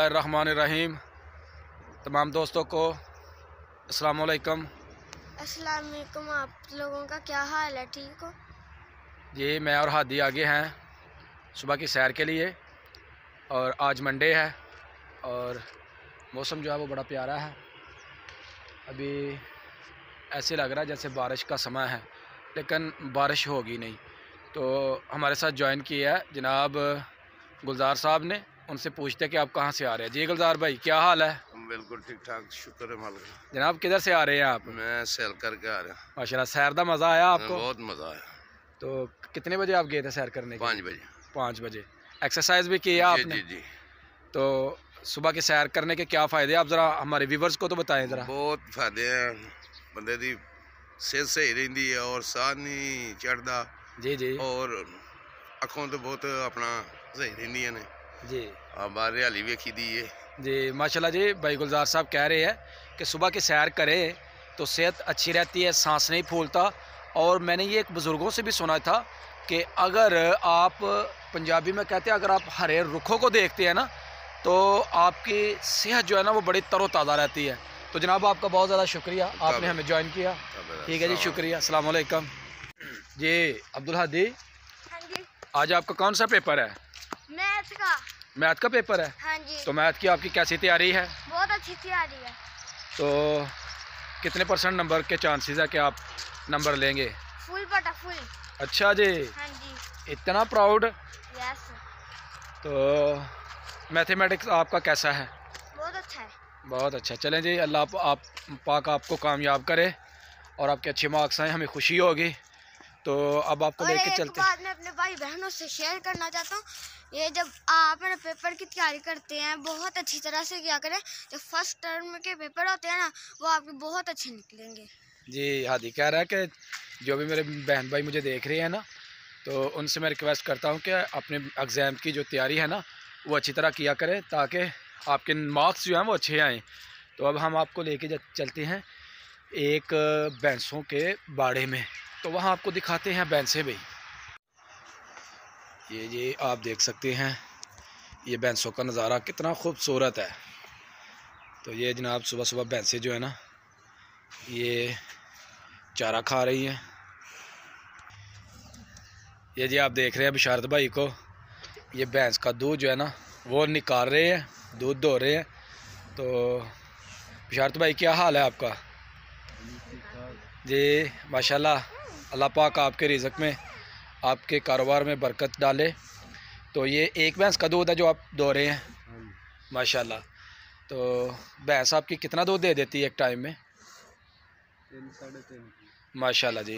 बिस्मिल्लाहिर्रहमानिर्रहीम। तमाम दोस्तों को अस्सलाम वालेकुम। अस्सलाम वालेकुम। आप लोगों का क्या हाल है? ठीक हो? जी, मैं और हादी आगे हैं सुबह की सैर के लिए और आज मंडे है और मौसम जो है वो बड़ा प्यारा है। अभी ऐसे लग रहा है जैसे बारिश का समय है, लेकिन बारिश होगी नहीं। तो हमारे साथ ज्वाइन किया है जनाब गुलजार साहब ने। उनसे पूछते हैं कि आप कहाँ से आ रहे हैं। जी गुलजार भाई, क्या हाल है? बिल्कुल ठीक ठाक, शुक्र है मालिक का। जनाब किधर से आ रहे हैं आप? मैं सैर करके आ रहा हूँ। माशाल्लाह, सैर का मज़ा आया आपको? बहुत मज़ा आया। तो कितने बजे आप गए थे सैर करने? 5 बजे। 5 बजे। एक्सरसाइज भी किया जी आपने? जी जी। तो सुबह की सैर करने के क्या फ़ायदे आप ज़रा हमारे व्यूवर्स को तो बताएं ज़रा। बहुत फायदे हैं, बंदे की सेहत सही रही है और साह नहीं चढ़ता। जी जी और अखों तो बहुत अपना सही रही ने जी बाहर हरियाली वेखी दी है। जी माशाल्लाह जी। भाई गुलजार साहब कह रहे हैं कि सुबह की सैर करें तो सेहत अच्छी रहती है, सांस नहीं फूलता। और मैंने ये एक बुज़ुर्गों से भी सुना था कि अगर आप, पंजाबी में कहते हैं, अगर आप हरे रुखों को देखते हैं ना तो आपकी सेहत जो है ना वो बड़ी तरोताज़ा रहती है। तो जनाब आपका बहुत ज़्यादा शुक्रिया, आपने हमें ज्वाइन किया। ठीक है जी, शुक्रिया, अस्सलाम वालेकुम। जी अब्दुल हादी, हाँ जी। आज आपका कौन सा पेपर है? मैथ का। मैथ का पेपर है? हाँ जी। तो मैथ की आपकी कैसी तैयारी है? बहुत अच्छी तैयारी है। तो कितने % नंबर के चांसेस है कि आप नंबर लेंगे? फुल बटा फुल। अच्छा जी, हाँ जी। इतना प्राउड। यस। तो मैथमेटिक्स आपका कैसा है? बहुत अच्छा है। बहुत अच्छा। चलें जी, अल्लाह आप पाक आपको कामयाब करे और आपके अच्छे मार्क्स आए, हमें खुशी होगी। तो अब आपको और लेके एक चलते बात मैं अपने भाई बहनों से शेयर करना चाहता हूँ, ये जब आप अपने पेपर की तैयारी करते हैं बहुत अच्छी तरह से किया करें। जो फर्स्ट टर्म के पेपर होते हैं ना वो आपके बहुत अच्छे निकलेंगे। जी हादी कह रहा है कि जो भी मेरे बहन भाई मुझे देख रहे हैं ना, तो उनसे मैं रिक्वेस्ट करता हूँ कि अपने एग्ज़ाम की जो तैयारी है ना वो अच्छी तरह किया करें ताकि आपके मार्क्स जो हैं वो अच्छे आएँ। तो अब हम आपको लेके चलते हैं एक भैंसों के बाड़े में, तो वहाँ आपको दिखाते हैं भैंसें भी। ये आप देख सकते हैं ये भैंसों का नज़ारा कितना खूबसूरत है। तो ये जनाब सुबह सुबह भैंसें जो है ना ये चारा खा रही हैं। ये जी आप देख रहे हैं बिशारत भाई को, ये भैंस का दूध जो है ना वो निकाल रहे हैं, दूध दो रहे हैं। तो बिशारत भाई क्या हाल है आपका? जी माशाल्लाह, अल्लाह पाक आपके रिज़्क़ में, आपके कारोबार में बरकत डाले। तो ये एक भैंस का दूध है जो आप दो रहे हैं? माशाल्लाह। तो भैंस आपकी कितना दूध दे देती है एक टाइम में? 3-3.5। माशाल्लाह जी।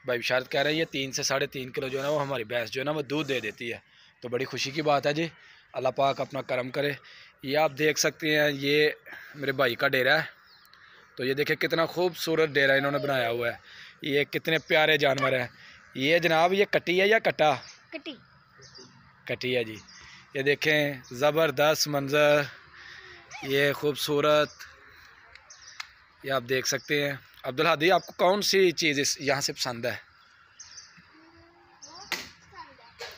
भाई बिशारत कह रहे हैं ये 3 से 3.5 किलो जो है ना वो हमारी भैंस जो है ना वो दूध दे देती है। तो बड़ी खुशी की बात है जी, अल्लाह पाक अपना करम करे। ये आप देख सकते हैं ये मेरे भाई का डेरा है। तो ये देखिए कितना खूबसूरत डेरा इन्होंने बनाया हुआ है। ये कितने प्यारे जानवर हैं। ये जनाब ये कटी है या कटा? कटी। कटी है जी। ये देखें ज़बरदस्त मंज़र, ये खूबसूरत, ये आप देख सकते हैं। अब्दुल हादी, आपको कौन सी चीज़ इस यहाँ से पसंद है?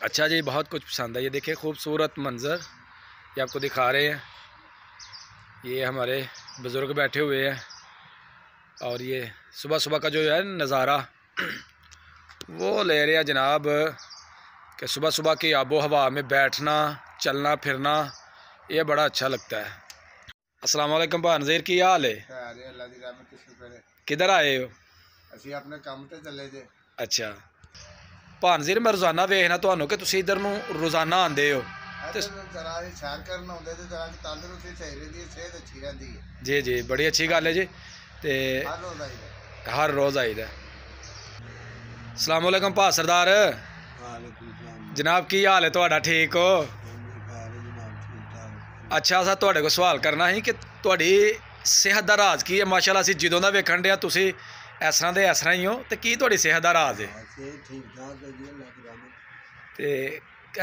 अच्छा जी, बहुत कुछ पसंद है। ये देखिए खूबसूरत मंज़र, ये आपको दिखा रहे हैं। ये हमारे बुज़ुर्ग बैठे हुए हैं और ये सुबह सुबह का जो है नज़ारा वो ले रहे हैं जनाब कि सुबह सुबह की आबो हवा में बैठना, चलना फिरना ये बड़ा अच्छा लगता है। अस्सलाम वालेकुम भानज़ीर, की हाल है? किधर आए हो? ਅਸੀਂ ਆਪਣੇ ਕੰਮ ਤੇ ਚੱਲੇ ਜੇ। अच्छा भानज़ीर, मैं रोज़ाना वेखना तुहानू कि तुसीं इधर नूं रोज़ाना आंदे हो ते जरा सैर करन आउंदे ते जरा तंदुरुस्ती सही रहिंदी है, सेहत अच्छी रहंदी है। जी जी, बड़ी अच्छी गल है जी। ते हर रोज़ आईदा। अस्सलाम वालेकुम भा सरदार, जनाब की हाल है तुहाडा? ठीक हो? अच्छा, असां तुहाडे कोल सवाल करना ही कि तुहाडी सेहत दा राज की है? माशाल्लाह असीं जदों दा वेखण डे तुसीं इस तरह दे इस तरह ही हो, ते की तुहाडी सेहत दा राज है? ते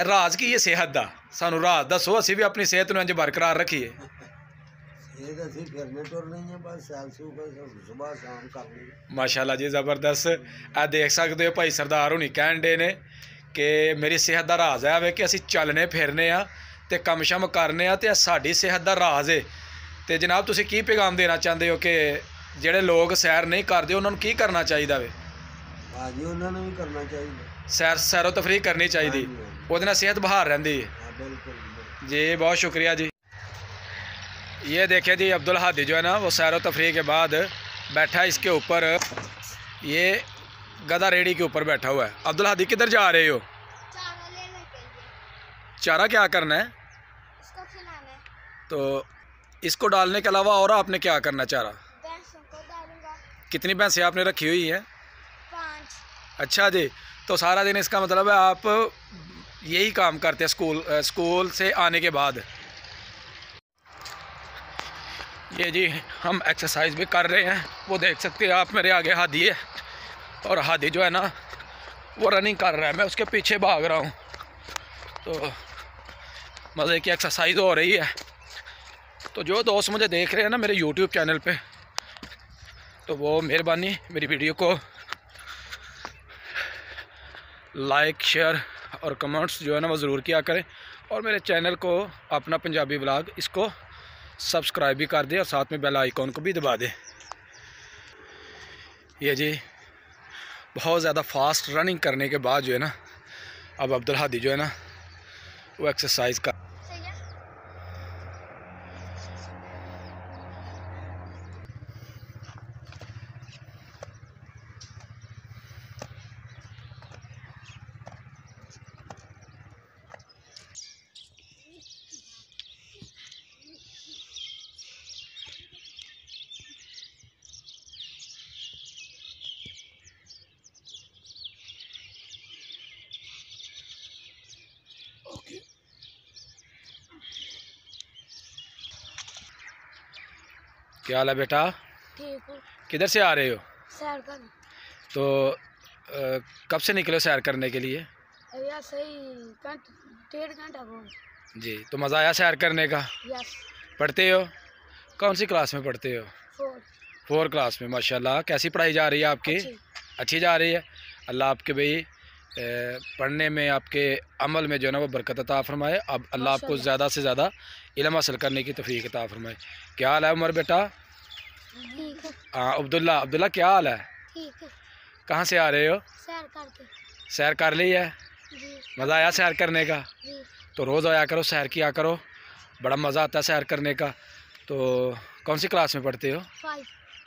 राज की है सेहत दा? सानू राज दसो, असीं भी अपनी सेहत नूं इंज बरकरार रखीए। माशाल्लाह जी, ज़बरदस्त। आ देख सकते हो भाई सरदार हुणी कहण डे ने कि मेरी सेहत का राज है वे कि असीं चलने फिरने आ ਤੇ ਕੰਮ ਸ਼ਮ ਕਰਨੇ ਆ ਤੇ ਸਾਡੀ ਸਿਹਤ ਦਾ ਰਾਜ਼ ਹੈ। ਤੇ ਜਨਾਬ ਤੁਸੀਂ ਕੀ ਪੈਗਾਮ ਦੇਣਾ ਚਾਹੁੰਦੇ ਹੋ ਕਿ ਜਿਹੜੇ ਲੋਕ ਸੈਰ ਨਹੀਂ ਕਰਦੇ ਉਹਨਾਂ ਨੂੰ ਕੀ ਕਰਨਾ ਚਾਹੀਦਾ ਵੇ? ਹਾਂਜੀ ਉਹਨਾਂ ਨੂੰ ਵੀ ਕਰਨਾ ਚਾਹੀਦਾ, सैरो तफरीह करनी चाहिए, ਉਹਦੇ ਨਾਲ सेहत बहार रहती है। हाँ बिल्कुल। जी बहुत शुक्रिया जी। ये देखें जी अब्दुल हादी जो है ना वो सैरो तफरीह के बाद बैठा है इसके ऊपर, ये गधा रेडी के ऊपर बैठा हुआ है। अब्दुल हादी किधर जा रहे हो? चारा लेने के लिए। चारा क्या करना है? इसको खिलाना है। तो इसको डालने के अलावा और आपने क्या करना चारा? भैंसों को डालूंगा। कितनी भैंसें आपने रखी हुई हैं? 5। अच्छा जी, तो सारा दिन इसका मतलब है आप यही काम करते हैं स्कूल से आने के बाद? ये जी हम एक्सरसाइज भी कर रहे हैं, वो देख सकते हैं आप मेरे आगे हादी है और हादी जो है ना वो रनिंग कर रहा है, मैं उसके पीछे भाग रहा हूँ। तो मज़े की एक्सरसाइज हो रही है। तो जो दोस्त मुझे देख रहे हैं ना मेरे यूट्यूब चैनल पे, तो वो मेहरबानी मेरी वीडियो को लाइक शेयर और कमेंट्स जो है ना वो ज़रूर किया करें, और मेरे चैनल को अपना पंजाबी व्लॉग इसको सब्सक्राइब भी कर दें और साथ में बेल आइकॉन को भी दबा दें। ये जी बहुत ज़्यादा फास्ट रनिंग करने के बाद जो है ना अब अब्दुल हादी जो है ना वो एक्सरसाइज कर सही है। क्या हाल है बेटा? ठीक हूँ। किधर से आ रहे हो? सैर कर। तो कब से निकले हो सैर करने के लिए? या सही 1.5 घंटा हो। जी, तो मज़ा आया सैर करने का? यस। पढ़ते हो? कौन सी क्लास में पढ़ते हो? 4 क्लास में। माशाल्लाह, कैसी पढ़ाई जा रही है आपकी? अच्छी जा रही है। अल्लाह आपके भाई पढ़ने में, आपके अमल में जो है ना वो बरकत अता फरमाए। अब अल्लाह आपको ज़्यादा से ज़्यादा इल्म हासिल करने की तौफीक अता फरमाए। क्या हाल है उमर बेटा? ठीक है। हाँ अब्दुल्ला क्या हाल है? ठीक है। कहाँ से आ रहे हो? सैर करके। सैर कर ली है? जी। मज़ा आया सैर करने का? जी। तो रोज़ आया करो, सैर किया करो, बड़ा मज़ा आता है सैर करने का। तो कौन सी क्लास में पढ़ते हो?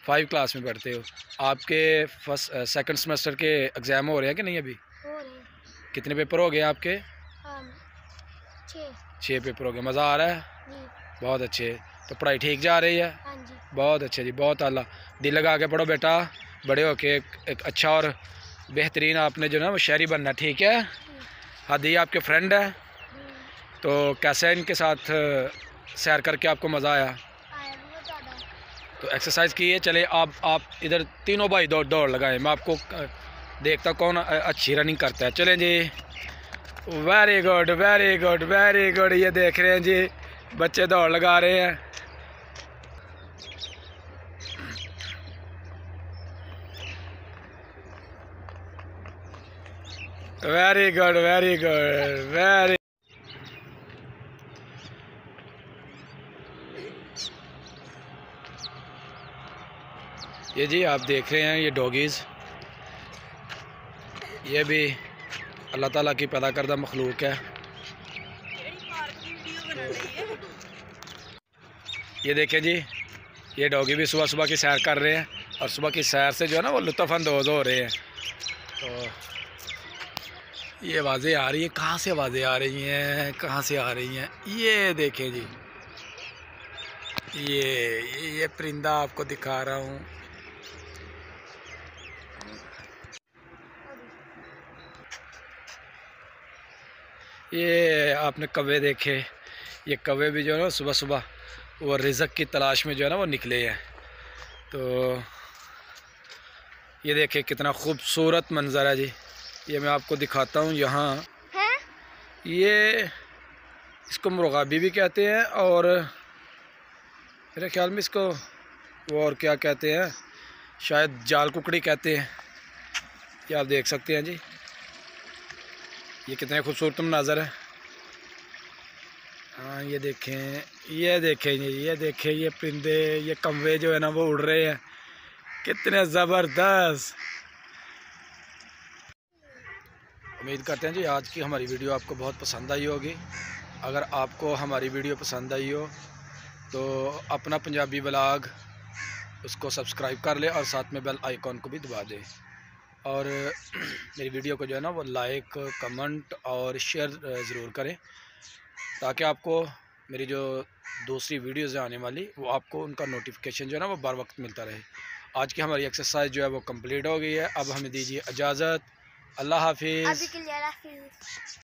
5 क्लास में पढ़ते हो। आपके सेकंड सेमेस्टर के एग्ज़ाम हो रहे हैं कि नहीं अभी? हो रहे हैं। कितने पेपर हो गए आपके? 6 पेपर हो गए। मज़ा आ रहा है? जी। बहुत अच्छे। तो पढ़ाई ठीक जा रही है? हाँ जी। बहुत अच्छे जी, बहुत आला। दिल लगा के पढ़ो बेटा, बड़े होके एक अच्छा और बेहतरीन आपने जो ना वो शहरी बनना, ठीक है? हादी आपके फ्रेंड है, तो कैसे इनके साथ सैर करके आपको मज़ा आया? बहुत ज़्यादा। तो एक्सरसाइज की है। चले आप इधर तीनों भाई दौड़ लगाएं, मैं आपको देखता कौन अच्छी रनिंग करता है। चलें जी। Very good very good very good. ये देख रहे हैं जी बच्चे दौड़ लगा रहे हैं। Very good very good very. ये जी आप देख रहे हैं ये डॉगीज़, ये भी अल्लाह ताला की पैदा करदा मखलूक है। ये देखें जी ये डॉगी भी सुबह सुबह की सैर कर रहे हैं, और सुबह की सैर से जो है ना वो लुत्फ़अंदोज़ हो रहे हैं। तो ये आवाज़ें आ रही हैं, कहाँ से आवाज़ें आ रही हैं, कहाँ से आ रही हैं? ये देखें जी ये परिंदा आपको दिखा रहा हूँ। ये आपने कौवे देखे, ये कौवे भी जो है ना सुबह सुबह वो रिज़्क़ की तलाश में जो है ना वो निकले हैं। तो ये देखे कितना खूबसूरत मंज़र है जी, ये मैं आपको दिखाता हूँ। यहाँ ये इसको मुर्गाबी भी कहते हैं, और मेरे ख्याल में इसको वो और क्या कहते हैं, शायद जाल कुकड़ी कहते हैं। ये आप देख सकते हैं जी, ये कितने खूबसूरत मंज़र है। हाँ ये देखें ये परिंदे, ये कौवे जो है ना वो उड़ रहे हैं, कितने ज़बरदस्त। उम्मीद करते हैं जी आज की हमारी वीडियो आपको बहुत पसंद आई होगी। अगर आपको हमारी वीडियो पसंद आई हो तो अपना पंजाबी व्लॉग उसको सब्सक्राइब कर ले और साथ में बेल आइकॉन को भी दबा दे। और मेरी वीडियो को जो है ना वो लाइक, कमेंट और शेयर ज़रूर करें, ताकि आपको मेरी जो दूसरी वीडियोज़ आने वाली वो आपको उनका नोटिफिकेशन जो है ना वो बर वक्त मिलता रहे। आज की हमारी एक्सरसाइज जो है वो कंप्लीट हो गई है। अब हमें दीजिए इजाज़त। अल्लाह हाफिज़। अभी के लिए अल्लाह हाफिज़।